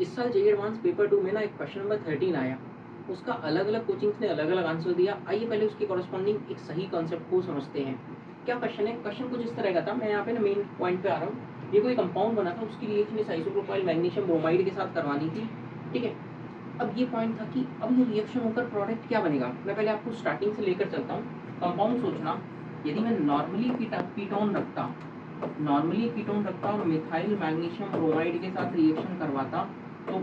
इस साल JEE advance paper 2 में ना एक क्वेश्चन नंबर 13 आया। उसका अलग-अलग कोचिंग्स ने अलग-अलग आंसर दिया। आइए पहले उसके कॉरेस्पॉन्डिंग एक सही कॉन्सेप्ट को समझते हैं। क्या क्वेश्चन है? क्वेश्चन कुछ इस तरह का था, मैं यहाँ पे ना मेन पॉइंट पे आ रहा हूँ। ये कोई कंपाउंड बना था, उसकी रिएक्शन इस आइसोप्रोपाइल मैग्नीशियम ब्रोमाइड के साथ करवानी थी, ठीक है? अब ये पॉइंट था कि अब ये रिएक्शन होकर प्रोडक्ट क्या बनेगा? मैं पहले आपको स्टार्टिंग से लेकर चलता हूँ। कंपाउंड सोचना, यदि मैं नॉर्मली कीटोन रखता और मिथाइल मैग्नीशियम ब्रोमाइड के साथ रिएक्शन करवाता, तो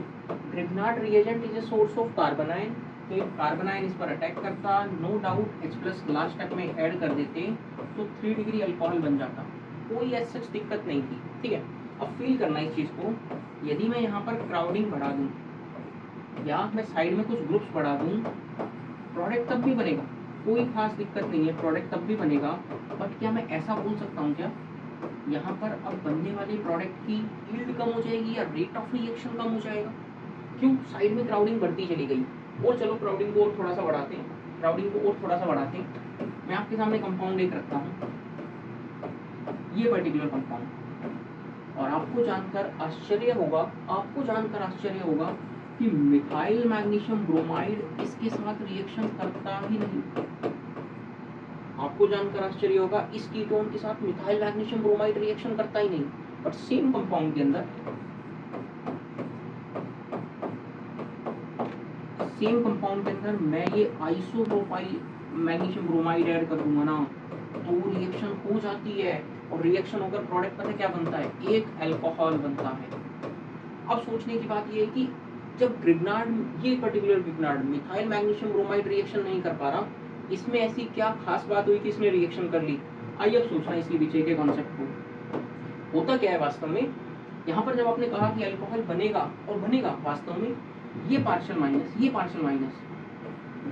Grignard reagent is a source of carbanion. तो एक कार्बोनाइन इस पर अटैक करता, no doubt H+ last step में ऐड कर देते तो 3 डिग्री अल्कोहल बन जाता। कोई ऐसी सच दिक्कत नहीं थी, ठीक है? अब फील करना इस चीज़ को, यदि मैं यहाँ पर क्राउडिंग बढ़ा दूँ या मैं साइड में कुछ ग्रुप्स बढ़ा दूँ, प्रोडक्ट तब भी बनेगा, कोई खास दिक्कत नहीं है, प्रोडक्ट तब भी बनेगा। बट क्या मैं ऐसा बोल सकता हूँ क्या, यहाँ पर अब बनने वाले प्रोडक्ट की यील्ड कम हो जाएगी या रेट ऑफ रिएक्शन कम हो जाएगा? क्यों? साइड में क्राउडिंग बढ़ती चली गई। और चलो क्राउडिंग को और थोड़ा सा बढ़ाते हैं, मैं आपके सामने कंपाउंड एक रखता हूँ, ये पर्टिकुलर कंपाउंड, और आपको जानकर आश्चर्य होगा कि मिथाइल मैग्नीशियम ब्रोमाइड इसके साथ रिएक्शन करता ही नहीं। आपको जानकर आश्चर्य होगा, इस कीटोन के साथ मिथाइल मैग्नीशियम ब्रोमाइड रिएक्शन करता ही नहीं। बट सेम कंपाउंड के अंदर मैं ये आइसोप्रोपाइल मैग्नीशियम ब्रोमाइड ऐड कर दूंगा ना, तो रिएक्शन हो जाती है, और रिएक्शन होकर प्रोडक्ट पता क्या बनता है? एक अल्कोहल बनता है। अब सोचने की बात ये है कि जब ये particular Grignard methyl magnesium bromide reaction नहीं कर पा रहा, इसमें ऐसी क्या खास बात हुई कि इसने रिएक्शन कर ली? आइए अब सोचना इसके पीछे के कॉन्सेप्ट को। होता क्या है वास्तव में, यहाँ पर जब आपने कहा कि अल्कोहल बनेगा, और बनेगा वास्तव में, ये पार्शियल माइनस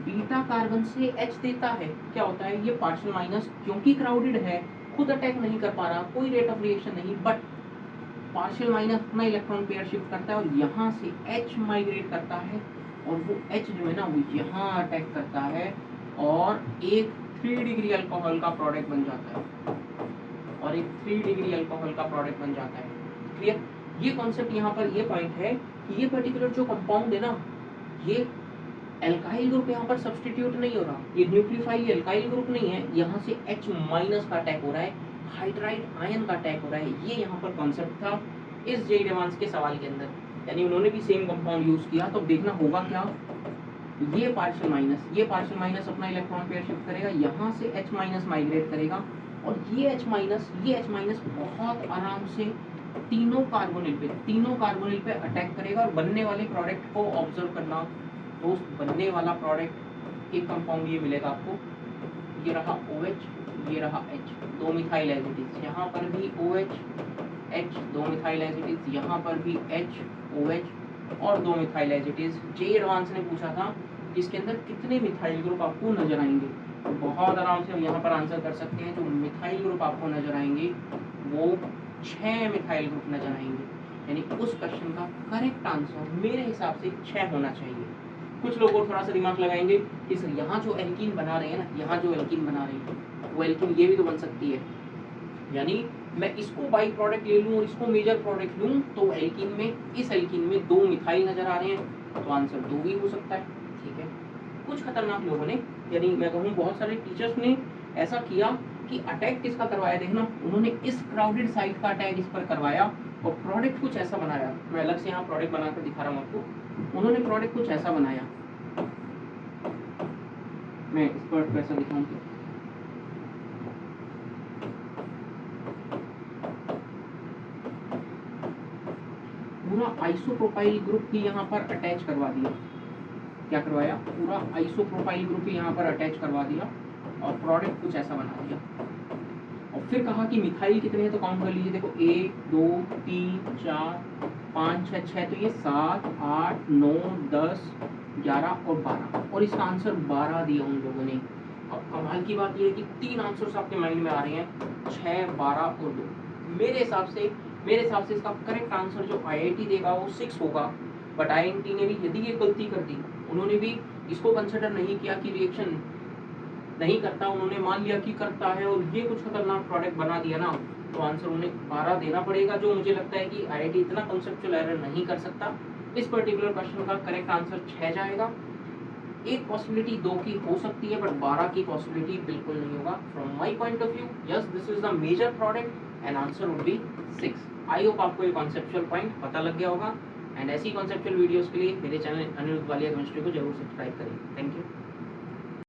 बीटा कार्बन से H देता है। क्या होता है? ये पार्शियल माइनस क्योंकि क्राउडेड है, खुद अटैक नहीं कर पा रहा, कोई रेट ऑफ रिएक्शन नहीं, बट पार्शियल माइनस अपना इलेक्ट्रॉन पेयर शिफ्ट करता है और यहाँ से H माइग्रेट करता है, और वो H जो है ना वो यहाँ अटैक करता है, और एक 3 डिग्री अल्कोहल का प्रोडक्ट बन जाता है, क्लियर? ये कॉन्सेप्ट यहाँ पर ये पॉइंट है कि ये पर्टिकुलर जो कंपाउंड है ना, ये एल्काइल ग्रुप यहाँ पर सब्स्टिट्यूट नहीं हो रहा, ये न्यूक्लियोफाइल एल्काइल ग्रुप नहीं है, यहाँ से H- का अटैक हो रहा है, हाइड्राइड आयन का अटैक हो रहा है। ये यहाँ पर कॉन्सेप्ट था इस जेईई एडवांस के सवाल के अंदर, यानी उन्होंने भी सेम कंपाउंड यूज किया। तो देखना होगा क्या, ये पार्शियल माइनस अपना इलेक्ट्रॉन पेयर शिफ्ट करेगा, यहाँ से H- माइग्रेट करेगा, और ये H- बहुत आराम से तीनों कार्बोनिल पे अटैक करेगा, और बनने वाले प्रोडक्ट को ऑब्जर्व करना दोस्त, बनने वाला प्रोडक्ट एक कंपाउंड ये मिलेगा आपको, ये रहा OH, ये रहा H, 2 methyl as it is, यहाँ पर भी OH H, 2 methyl as it is, यहाँ पर भी H OH और 2 methyl as it is. JEE advance ने पूछा था इसके अंदर कितने मिथाइल ग्रुप आपको नजर आएंगे, तो बहुत आराम से हम यहाँ पर आंसर कर सकते हैं। जो मिथाइल ग्रुप आपको नजर आएंगे वो 6 मिथाइल ग्रुप नजर आएंगे, यानी उस क्वेश्चन का करेक्ट आंसर मेरे हिसाब से 6 होना चाहिए। कुछ लोग और थोड़ा सा दिमाग लगाएंगे कि सर यहाँ जो एल्कीन बना रहे हैं ना, वो एल्कीन ये भी तो बन सकती है, यानी मैं इसको बाई प्रोडक्ट ले लूँ और इसको मेजर प्रोडक्ट लूँ, तो इस एल्कीन में 2 मिथाइल नजर आ रहे हैं, तो आंसर 2 भी हो सकता है, ठीक है? कुछ खतरनाक लोगों ने, यानी मैं कहूँ बहुत सारे टीचर्स ने ऐसा किया कि अटैक किसका करवाया, देखना, उन्होंने इस क्राउडेड साइट का अटैक इस पर करवाया, और प्रोडक्ट कुछ ऐसा बनाया, मैं अलग से यहाँ प्रोडक्ट बनाकर दिखा रहा हूँ आपको। उन्होंने प्रोडक्ट कुछ ऐसा बनाया, मैं इस पर कैसा दिखाऊं, पूरा आइसोप्रोपाइल ग्रुप ही यहाँ पर अटैच करवा दिया। क्या करवाया? पूरा आइसोप्रोपाइल ग्रुप ही यहाँ पर अटैच करवा दिया, और प्रोडक्ट कुछ ऐसा बना दिया, और फिर कहा कि मिथाइल कितने हैं तो काउंट कर लीजिए। देखो 1 2 3 4 5 6 6, तो ये 7 8 9 10 11 और 12, और इसका आंसर 12 दिया उन लोगों ने। अब कमाल की बात ये है कि 3 आंसर्स आपके माइंड में आ रहे हैं, 6 12 और 2। मेरे हिसाब से इसका करेक्ट आंसर जो IIT देगा वो 6 होगा, बट IIT ने भी यदि ये गलती कर दी, उन्होंने भी इसको कंसिडर नहीं किया कि रिएक्शन नहीं करता, उन्होंने मान लिया कि करता है, और ये कुछ खतरनाक प्रोडक्ट बना दिया ना, तो आंसर उन्हें 12 देना पड़ेगा, जो मुझे लगता है कि IIT इतना कंसेप्चुअल एरर नहीं कर सकता। इस पर्टिकुलर क्वेश्चन का करेक्ट आंसर 6 जाएगा। एक पॉसिबिलिटी 2 की हो सकती है बट 12 की पॉसिबिलिटी बिल्कुल नहीं होगा। From my point of view yes this is the major product and answer would be 6। I hope आपको ये कॉन्सेप्चुअल पॉइंट पता लग गया होगा एंड ऐसी कॉन्सेप्चुअल वीडियोस के लिए मेरे चैनल अनिरुद्ध वालिया केमिस्ट्री को जरूर सब्सक्राइब करें। Thank you.